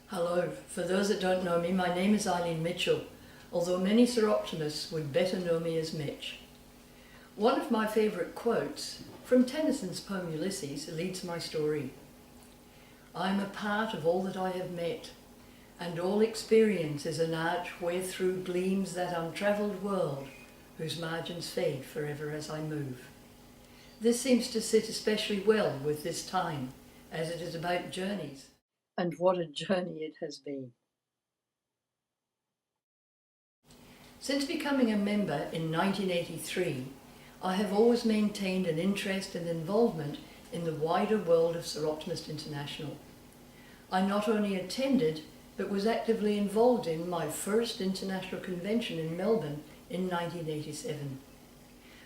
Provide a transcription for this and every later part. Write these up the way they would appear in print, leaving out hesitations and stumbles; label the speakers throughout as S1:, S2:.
S1: Hello, for those that don't know me, my name is Eileen Mitchell, although many Seroptimists would better know me as Mitch. One of my favourite quotes from Tennyson's poem Ulysses leads my story. I am a part of all that I have met, and all experience is an arch wherethrough gleams that untravelled world, whose margins fade forever as I move. This seems to sit especially well with this time, as it is about journeys. And what a journey it has been. Since becoming a member in 1983, I have always maintained an interest and involvement in the wider world of Seroptimist International. I not only attended, but was actively involved in my first international convention in Melbourne in 1987.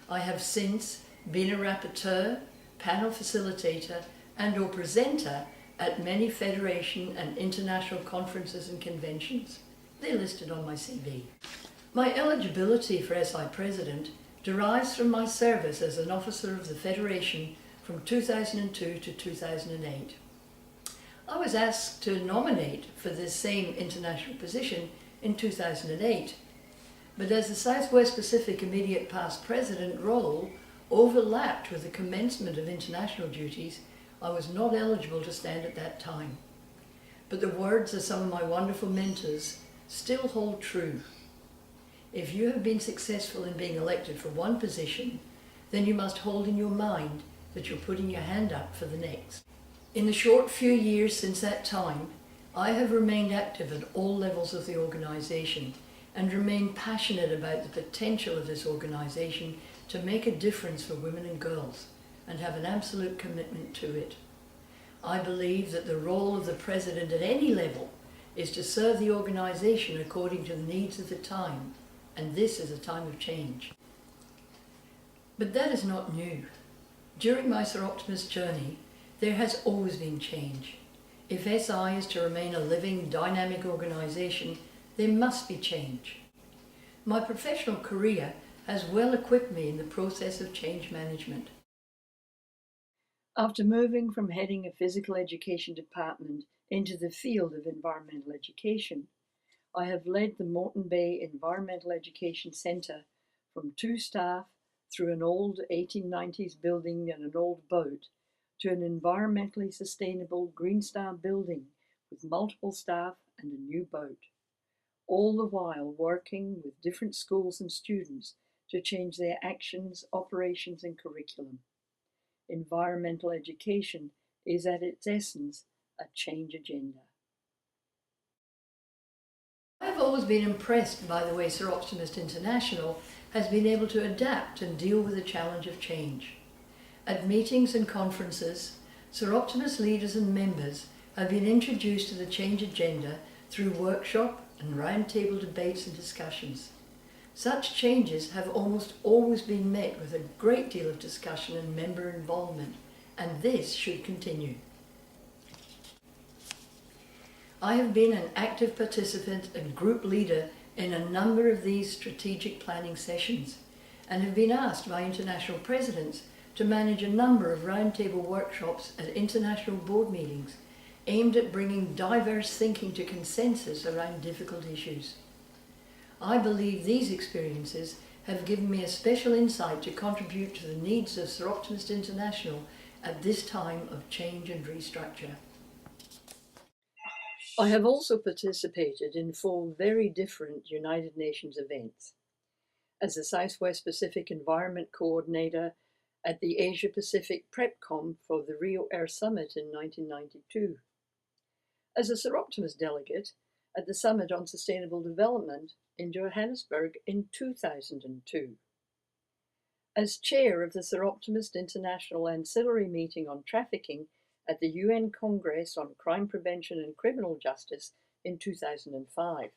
S1: I have since been a rapporteur, panel facilitator, and/or presenter at many federation and international conferences and conventions. They're listed on my CV. My eligibility for SI President derives from my service as an officer of the Federation from 2002 to 2008. I was asked to nominate for this same international position in 2008, but as the Southwest Pacific Immediate Past President role overlapped with the commencement of international duties, I was not eligible to stand at that time. But the words of some of my wonderful mentors still hold true. If you have been successful in being elected for one position, then you must hold in your mind that you're putting your hand up for the next. In the short few years since that time, I have remained active at all levels of the organisation and remain passionate about the potential of this organisation to make a difference for women and girls, and have an absolute commitment to it. I believe that the role of the President at any level is to serve the organisation according to the needs of the time, and this is a time of change. But that is not new. During my Seroptimist journey, there has always been change. If SI is to remain a living, dynamic organisation, there must be change. My professional career has well equipped me in the process of change management. After moving from heading a physical education department into the field of environmental education, I have led the Moreton Bay Environmental Education Centre from 2 staff through an old 1890s building and an old boat to an environmentally sustainable Green Star building with multiple staff and a new boat, all the while working with different schools and students to change their actions, operations and curriculum. Environmental education is at its essence a change agenda. I've always been impressed by the way Seroptimist International has been able to adapt and deal with the challenge of change. At meetings and conferences, Seroptimist leaders and members have been introduced to the change agenda through workshop and roundtable debates and discussions. Such changes have almost always been met with a great deal of discussion and member involvement, and this should continue. I have been an active participant and group leader in a number of these strategic planning sessions, and have been asked by international presidents to manage a number of roundtable workshops at international board meetings aimed at bringing diverse thinking to consensus around difficult issues. I believe these experiences have given me a special insight to contribute to the needs of Seroptimist International at this time of change and restructure. I have also participated in 4 very different United Nations events. As the Southwest Pacific Environment Coordinator at the Asia Pacific PrepCom for the Rio Air Summit in 1992. As a Seroptimist delegate at the Summit on Sustainable Development in Johannesburg in 2002. As chair of the Seroptimist International Ancillary Meeting on Trafficking at the UN Congress on Crime Prevention and Criminal Justice in 2005,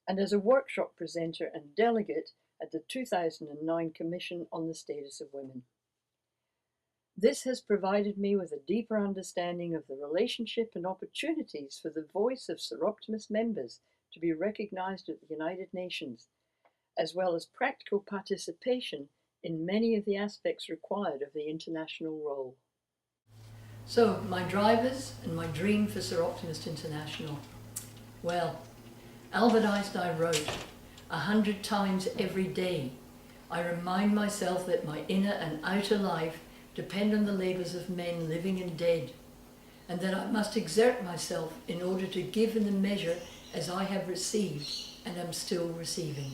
S1: and as a workshop presenter and delegate at the 2009 Commission on the Status of Women. This has provided me with a deeper understanding of the relationship and opportunities for the voice of Seroptimist members to be recognized at the United Nations, as well as practical participation in many of the aspects required of the international role. So, my drivers and my dream for Sir Optimist International. Well, Albert Einstein wrote, 100 times every day, I remind myself that my inner and outer life depend on the labours of men living and dead, and that I must exert myself in order to give in the measure as I have received and am still receiving.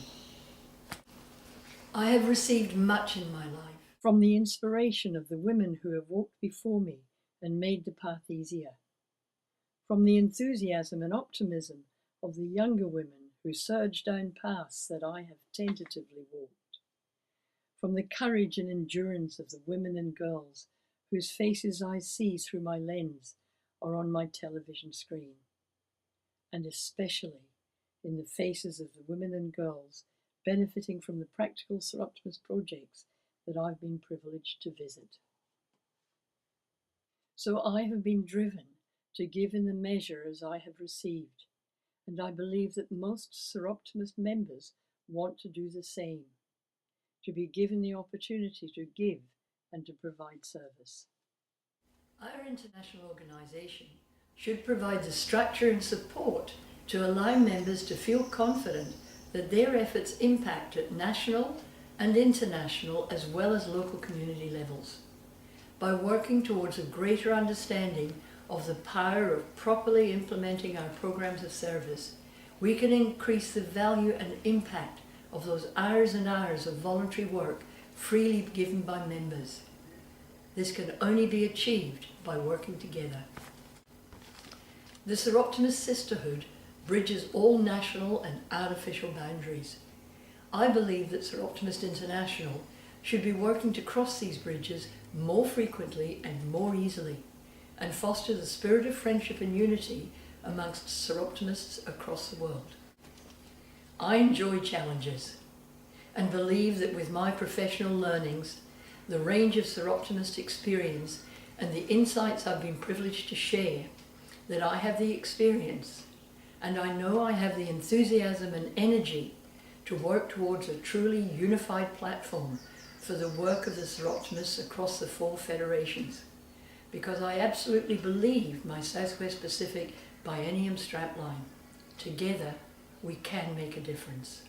S1: I have received much in my life from the inspiration of the women who have walked before me and made the path easier, from the enthusiasm and optimism of the younger women who surge down paths that I have tentatively walked, from the courage and endurance of the women and girls whose faces I see through my lens or on my television screen, and especially in the faces of the women and girls benefiting from the practical Sir Optimist projects that I've been privileged to visit. So I have been driven to give in the measure as I have received, and I believe that most Sir Optimist members want to do the same, to be given the opportunity to give and to provide service. Our international organisation should provide the structure and support to allow members to feel confident that their efforts impact at national and international as well as local community levels. By working towards a greater understanding of the power of properly implementing our programs of service, we can increase the value and impact of those hours and hours of voluntary work freely given by members. This can only be achieved by working together. The Sir Optimist Sisterhood bridges all national and artificial boundaries. I believe that Sir Optimist International should be working to cross these bridges more frequently and more easily, and foster the spirit of friendship and unity amongst Sir Optimists across the world. I enjoy challenges and believe that with my professional learnings, the range of Sir Optimist experience and the insights I've been privileged to share, that I have the experience and I know I have the enthusiasm and energy to work towards a truly unified platform for the work of the Sir Optimists across the 4 federations, because I absolutely believe my Southwest Pacific Biennium strapline. Together, we can make a difference.